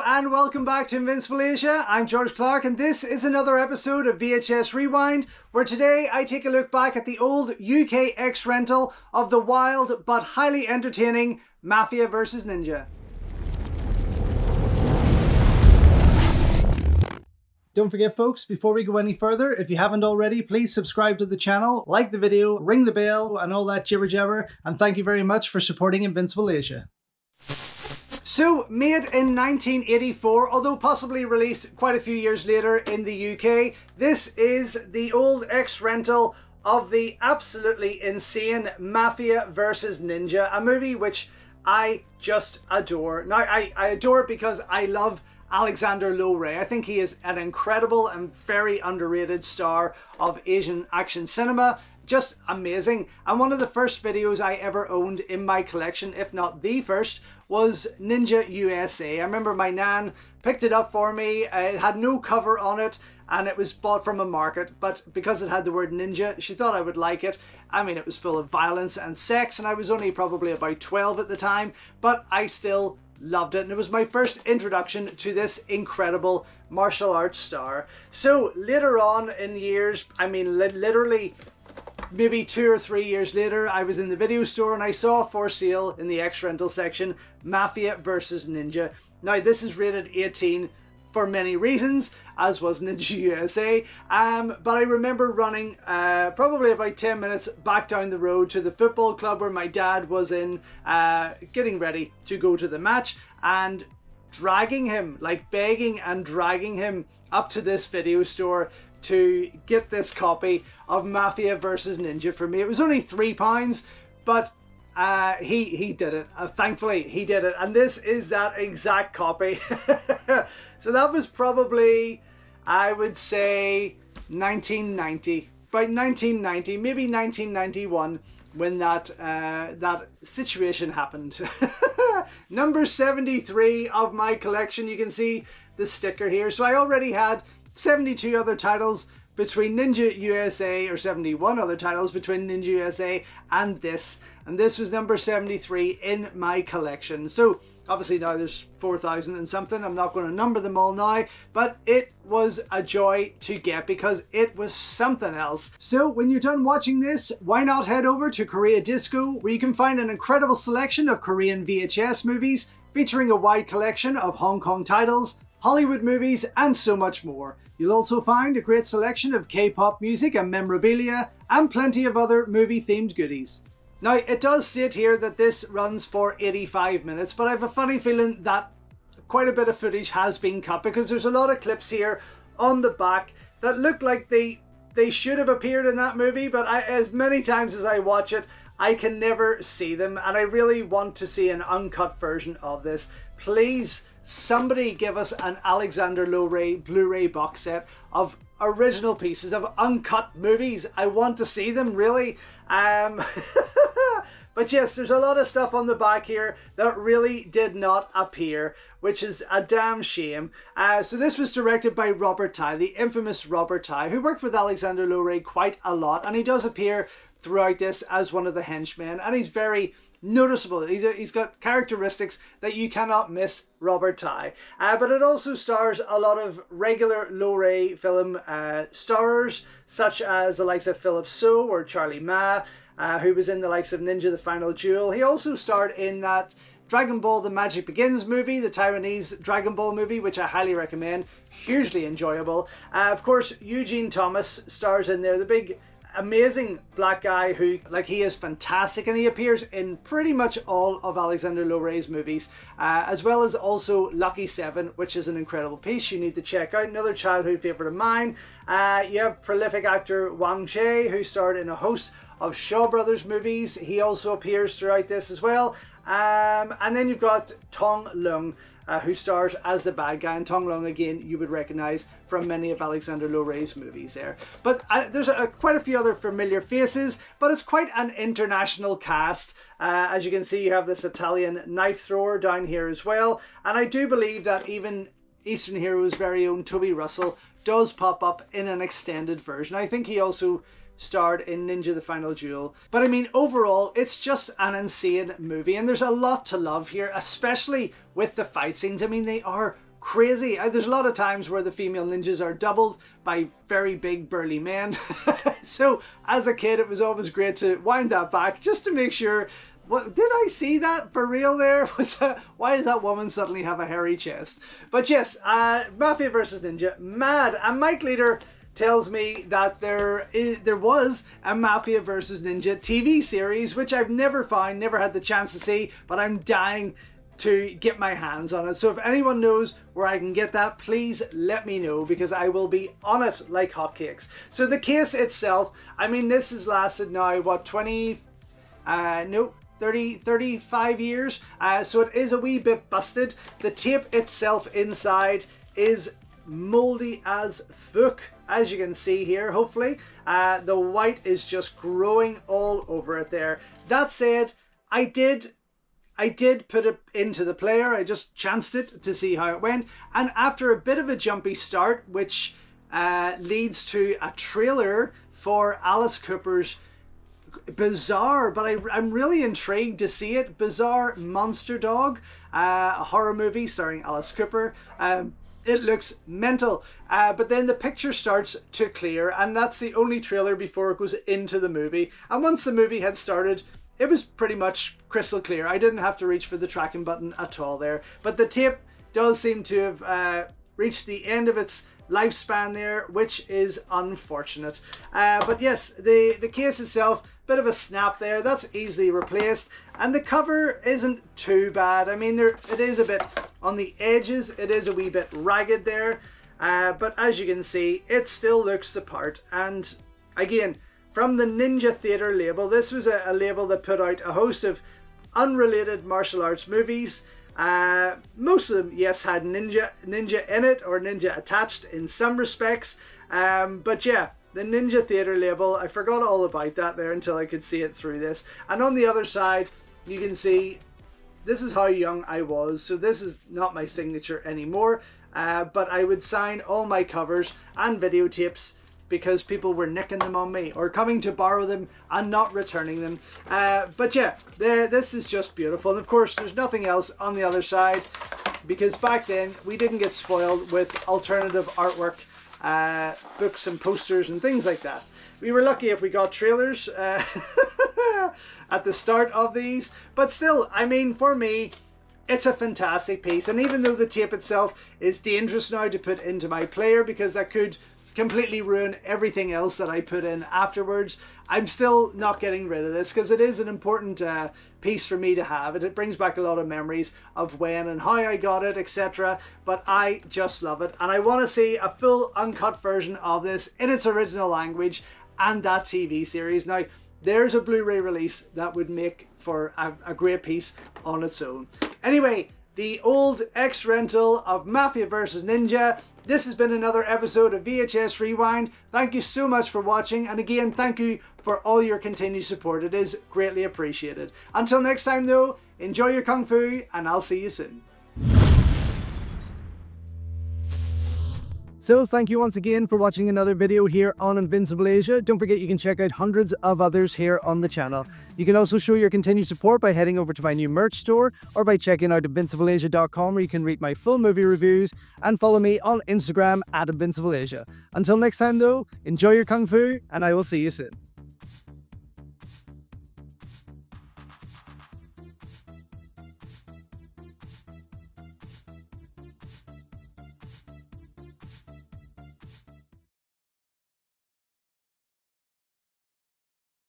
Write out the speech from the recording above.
and welcome back to Invincible Asia. I'm George Clark and this is another episode of VHS Rewind, where today I take a look back at the old UK X rental of the wild but highly entertaining Mafia Vs Ninja. Don't forget folks, before we go any further, if you haven't already, please subscribe to the channel, like the video, ring the bell and all that jibber jabber, and thank you very much for supporting Invincible Asia. So, made in 1984, although possibly released quite a few years later in the UK, this is the old X rental of the absolutely insane Mafia Vs Ninja, a movie which I just adore. Now, I adore it because I love Alexander Lo Rei. I think he is an incredible and very underrated star of Asian action cinema. Just amazing. And one of the first videos I ever owned in my collection, if not the first, was Ninja USA. I remember my nan picked it up for me. It had no cover on it and it was bought from a market, but because it had the word ninja, she thought I would like it. I mean, it was full of violence and sex and I was only probably about 12 at the time, but I still loved it, and it was my first introduction to this incredible martial arts star. So later on in years, I mean literally maybe 2 or 3 years later, I was in the video store and I saw for sale in the X rental section Mafia Vs Ninja. Now this is rated 18 for many reasons, as was Ninja USA, but I remember running probably about 10 minutes back down the road to the football club where my dad was in, getting ready to go to the match, and dragging him, like begging and dragging him up to this video store to get this copy of Mafia Vs Ninja for me. It was only £3, but he did it. Thankfully he did it, and this is that exact copy. So that was probably, I would say, 1990, about 1990, maybe 1991, when that situation happened. Number 73 of my collection. You can see the sticker here. So I already had 72 other titles between Ninja USA, or 71 other titles between Ninja USA and this was number 73 in my collection. So obviously now there's 4,000 and something. I'm not going to number them all now, but it was a joy to get because it was something else. So when you're done watching this, why not head over to Korea Disco, where you can find an incredible selection of Korean VHS movies featuring a wide collection of Hong Kong titles, Hollywood movies and so much more. You'll also find a great selection of K-pop music and memorabilia and plenty of other movie themed goodies. Now it does state here that this runs for 85 minutes, but I have a funny feeling that quite a bit of footage has been cut because there's a lot of clips here on the back that look like they should have appeared in that movie, but as many times as I watch it, I can never see them, and I really want to see an uncut version of this. Please, somebody give us an Alexander Lo Rei Blu-ray box set of original pieces of uncut movies. I want to see them, really. But yes, there's a lot of stuff on the back here that really did not appear, which is a damn shame. So this was directed by Robert Tai, the infamous Robert Tai, who worked with Alexander Lo Rei quite a lot, and he does appear throughout this as one of the henchmen, and he's very noticeable. He's got characteristics that you cannot miss Robert Tai. But it also stars a lot of regular Lo Rei film stars, such as the likes of Philip So or Charlie Ma, who was in the likes of Ninja the Final Duel. He also starred in that Dragon Ball The Magic Begins movie, the Taiwanese Dragon Ball movie, which I highly recommend. Hugely enjoyable. Of course, Eugene Thomas stars in there, the big amazing black guy who, like, he is fantastic, and he appears in pretty much all of Alexander Lo Rei's movies, as well as also Lucky 7, which is an incredible piece you need to check out. Another childhood favorite of mine. You have prolific actor Wang Che, who starred in a host of Shaw Brothers movies. He also appears throughout this as well. And then you've got Tong Leung, who stars as the bad guy, and Tong Leung, again, you would recognize from many of Alexander Lo Rei's movies there. But there's quite a few other familiar faces, but it's quite an international cast. As you can see, you have this Italian knife thrower down here as well, and I do believe that even Eastern Hero's very own Toby Russell does pop up in an extended version. I think he also starred in Ninja the Final Duel. But I mean, overall, it's just an insane movie, and there's a lot to love here, especially with the fight scenes. I mean, they are crazy. There's a lot of times where the female ninjas are doubled by very big burly men. So as a kid, it was always great to wind that back just to make sure, what did I see that for real there? Why does that woman suddenly have a hairy chest? But yes, Mafia vs Ninja, mad. And Mike Leader tells me that there was a Mafia vs Ninja TV series, which I've never found, never had the chance to see, but I'm dying to get my hands on it. So if anyone knows where I can get that, please let me know, because I will be on it like hotcakes. So the case itself, I mean, this has lasted now, what, 35 years. So it is a wee bit busted. The tape itself inside is moldy as fuck, as you can see here, hopefully. The white is just growing all over it there. That said, I did put it into the player. I just chanced it to see how it went. And after a bit of a jumpy start, which leads to a trailer for Alice Cooper's bizarre, but I'm really intrigued to see it, bizarre Monster Dog, a horror movie starring Alice Cooper. It looks mental, but then the picture starts to clear, and that's the only trailer before it goes into the movie. And once the movie had started, it was pretty much crystal clear. I didn't have to reach for the tracking button at all there. But the tape does seem to have reached the end of its lifespan there, which is unfortunate. But yes, the case itself, bit of a snap there. That's easily replaced. And the cover isn't too bad. I mean, it is a bit on the edges. It is a wee bit ragged there. But as you can see, it still looks the part. And again, from the Ninja Theatre label, this was a label that put out a host of unrelated martial arts movies. Most of them, yes, had ninja in it, or ninja attached in some respects. But yeah, the Ninja Theatre label, I forgot all about that there until I could see it through this. And on the other side, you can see this is how young I was. So this is not my signature anymore. But I would sign all my covers and videotapes because people were nicking them on me or coming to borrow them and not returning them. But yeah, this is just beautiful. And of course, there's nothing else on the other side, because back then we didn't get spoiled with alternative artwork, books and posters and things like that. We were lucky if we got trailers at the start of these. But still, I mean, for me, it's a fantastic piece. And even though the tape itself is dangerous now to put into my player, because that could completely ruin everything else that I put in afterwards, I'm still not getting rid of this, because it is an important piece for me to have. It brings back a lot of memories of when and how I got it, etc. But I just love it, and I want to see a full uncut version of this in its original language and that TV series. Now, there's a Blu-ray release that would make for a great piece on its own. Anyway, the old X-rental of Mafia vs Ninja. This has been another episode of VHS Rewind. Thank you so much for watching, and again, thank you for all your continued support. It is greatly appreciated. Until next time though, enjoy your Kung Fu, and I'll see you soon. So thank you once again for watching another video here on Invincible Asia. Don't forget you can check out hundreds of others here on the channel. You can also show your continued support by heading over to my new merch store, or by checking out invincibleasia.com, where you can read my full movie reviews, and follow me on Instagram at InvincibleAsia. Until next time though, enjoy your Kung Fu, and I will see you soon.